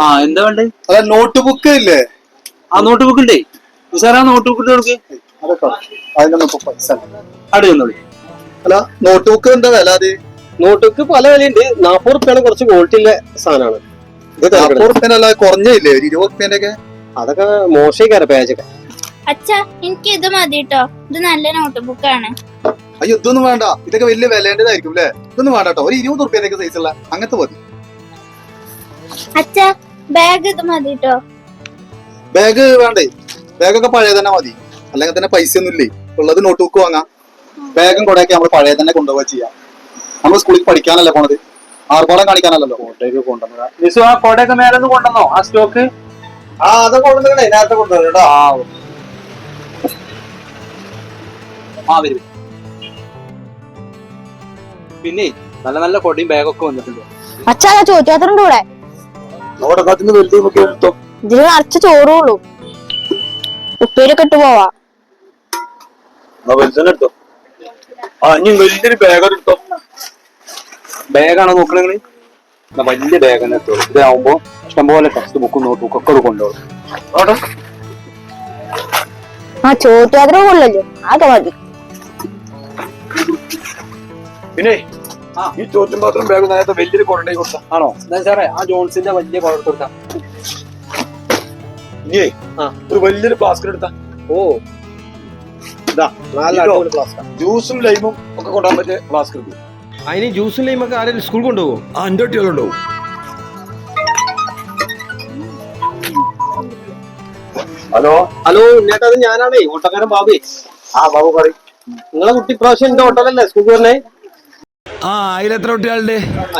ആ എന്താ വേണ്ടേ? അല്ല നോട്ട് ബുക്ക് ഇല്ലേ? ആ നോട്ട് ബുക്ക് ഉണ്ടേ സാറാ. നോട്ട് ബുക്ക് കൊടുക്ക്. അതൊക്കെ അതിനൊന്നും ഇപ്പൊ പൈസ അവിടെ വന്നോളി. അല്ല നോട്ട് ബുക്ക് എന്താ വില? അത് നോട്ട് ബുക്ക് പല വിലയുണ്ട്. 40 റുപ്യാണ് കുറച്ച് ക്വാളിറ്റി ഉള്ള സാധനമാണ്. 40 റുപ്യനല്ല കുറഞ്ഞില്ലേ? 20 റുപ്യന്റെ ഒക്കെ. അതൊക്കെ മോശക്കാര പേജൊക്കെ. അച്ഛാ എനിക്ക് ഇത് മതി കേട്ടോ. ഇത് നല്ല നോട്ട് ബുക്കാണ്. അയ്യോ ഇതൊന്നും വേണ്ട, ഇതൊക്കെ വലിയ വിലേണ്ടതായിരിക്കും അല്ലേ? ഇതൊന്നും വേണ്ട കേട്ടോ. ഒരു 20 റുപ്യന്റെ സൈസ് ഉള്ള അങ്ങനത്തെ മതി. അച്ഛാ ബാഗ് ഇത് മതി കേട്ടോ. ബാഗ് വേണ്ടേ? ബാഗൊക്കെ പഴയ തന്നെ മതി. അല്ലെങ്കിൽ തന്നെ പൈസ ഒന്നും ഇല്ലേ? ഉള്ളത് നോട്ട് ബുക്ക് വാങ്ങാം. ബാഗും കൂടെയൊക്കെ നമ്മൾ പഴയ തന്നെ കൊണ്ടുപോവുക ചെയ്യാം. നമ്മൾ സ്കൂളിൽ പഠിക്കാനല്ലേ പോണത്, ആർഭാടം കാണിക്കാനല്ലോ. കോട്ടയൊക്കെ കൊണ്ടുവന്നതാ. നിസു ആ കോടയൊക്കെ മേലെ കൊണ്ടുവന്നോ ആ സ്റ്റോക്ക്? ആ അതൊക്കെ കൊണ്ടുവന്നേ, നേരത്തെ കൊണ്ടുവന്നു കേട്ടോ. ആ വരും. പിന്നെ നല്ല നല്ല കൊടിയും ബാഗൊക്കെ വന്നിട്ടുണ്ട്. അച്ഛാ ചോദിക്കാത്തണ്ട് കൂടെ നോടക്കത്തിന് വലുത് നോക്കി എടുത്തോ. ഇതിന് നിറച്ച് ചോറുള്ളൂ, ഉപ്പേരൊക്കെ ഇട്ട് പോവാ. വലുതന്നെ എടുത്തോ. ആ ഇനി വലിയൊരു ബാഗ് എടുത്തോ. ബാഗാണോ നോക്കണെങ്കില്? വലിയ ബാഗ് തന്നെ എടുത്തോളൂ. ഇതാവുമ്പോ ഇഷ്ടംപോലെ ടെക്സ്റ്റ് ബുക്കും നോട്ട് ബുക്കും ഒക്കെ കൊണ്ടുപോകും. ആ ചോദ്യാത്ര കൊള്ളല്ലോ, അതൊക്കെ മതി. പിന്നെ ഈ ചോറ്റും പാത്രം ബാഗ് നേരത്തെ വലിയൊരു കൊണ്ടേ കൊടുത്ത ആണോ? എന്താ സാറേ ആ ജോൺസിന്റെ വലിയ കൊട കൊടുത്താ. ഇനിയേ ഒരു വലിയൊരു ഫ്ലാസ്ക് എടുത്താ. ഓ നല്ല അടിപൊളി ഫ്ലാസ്കാ. ജ്യൂസും ലൈമും ഒക്കെ കൊണ്ടുപോകാൻ പറ്റിയ ഫ്ലാസ്ക് എടുക്കും. അതിന് ജ്യൂസും ലൈമൊക്കെ ആരെങ്കിലും സ്കൂൾ കൊണ്ടുപോകും? ആ 5 കുട്ടികളുണ്ടാവും. ഹലോ ഹലോ ഉണ്ണേട്ടാ, അത് ഞാനാണേ, ഓട്ടോക്കാരൻ ബാബേ. ആ ബാബു പറയും. നിങ്ങളെ കുട്ടി പ്രാവശ്യം എന്റെ ഓട്ടോലല്ലേ സ്കൂൾ വരണേ? ആ അതിലെത്ര കുട്ടികളുണ്ട്?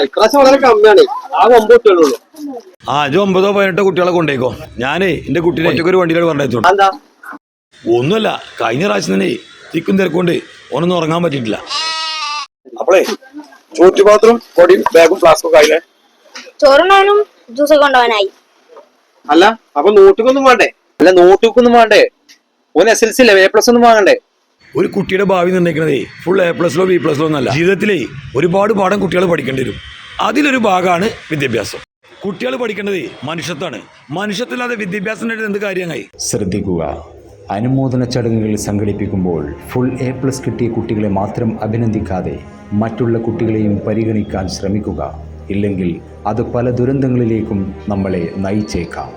ഇപ്രാവശ്യം വളരെ കമ്മിയാണ്, ആകെ 9 കുട്ടികളുള്ളൂ. ആ ഇത് 9 18 കുട്ടികളെ കൊണ്ടേക്കോ. ഞാനേ എന്റെ കുട്ടീനെ ഒറ്റക്കൊരു വണ്ടിയിലോട് പറഞ്ഞോ. എന്താ? ഒന്നുമല്ല, കഴിഞ്ഞ പ്രാവശ്യം തന്നെ തിക്കും തിരക്കൊണ്ട് ഓനൊന്നും ഉറങ്ങാൻ പറ്റിയിട്ടില്ല. അപ്പളേ ചോറ്റുപാത്രം കൊടിയും ബാഗും ഫ്ലാസ്കും ഒക്കെ ആയില്ലേ? ചോറുണ്ടാനും ജ്യൂസൊക്കെ കൊണ്ടുപോകാനായി. അല്ല അപ്പൊ നോട്ടുകൊന്നും വേണ്ടേ? അല്ല നോട്ട് ബുക്ക് ഒന്നും വേണ്ടേ? ഓന് SLC അല്ലേ, A+ ഒന്നും വാങ്ങണ്ടേ? ഒരു കുട്ടിയുടെ ഭാവി നിർണ്ണയിക്കണതേ ഫുൾ A+ലോ B+ലോ ഒന്നല്ല. ജീവിതത്തിലേ ഒരുപാട് പാഠം കുട്ടികൾ പഠിക്കേണ്ടി വരും. അതിലൊരു ഭാഗമാണ് വിദ്യാഭ്യാസം. കുട്ടികൾ പഠിക്കേണ്ടതേ മനുഷ്യത്വമാണ്. മനുഷ്യത്തില്ലാതെ വിദ്യാഭ്യാസം എന്ത് കാര്യമായി? ശ്രദ്ധിക്കുക, അനുമോദന ചടങ്ങുകൾ സംഘടിപ്പിക്കുമ്പോൾ ഫുൾ A+ കിട്ടിയ കുട്ടികളെ മാത്രം അഭിനന്ദിക്കാതെ മറ്റുള്ള കുട്ടികളെയും പരിഗണിക്കാൻ ശ്രമിക്കുക. ഇല്ലെങ്കിൽ അത് പല ദുരന്തങ്ങളിലേക്കും നമ്മളെ നയിച്ചേക്കാം.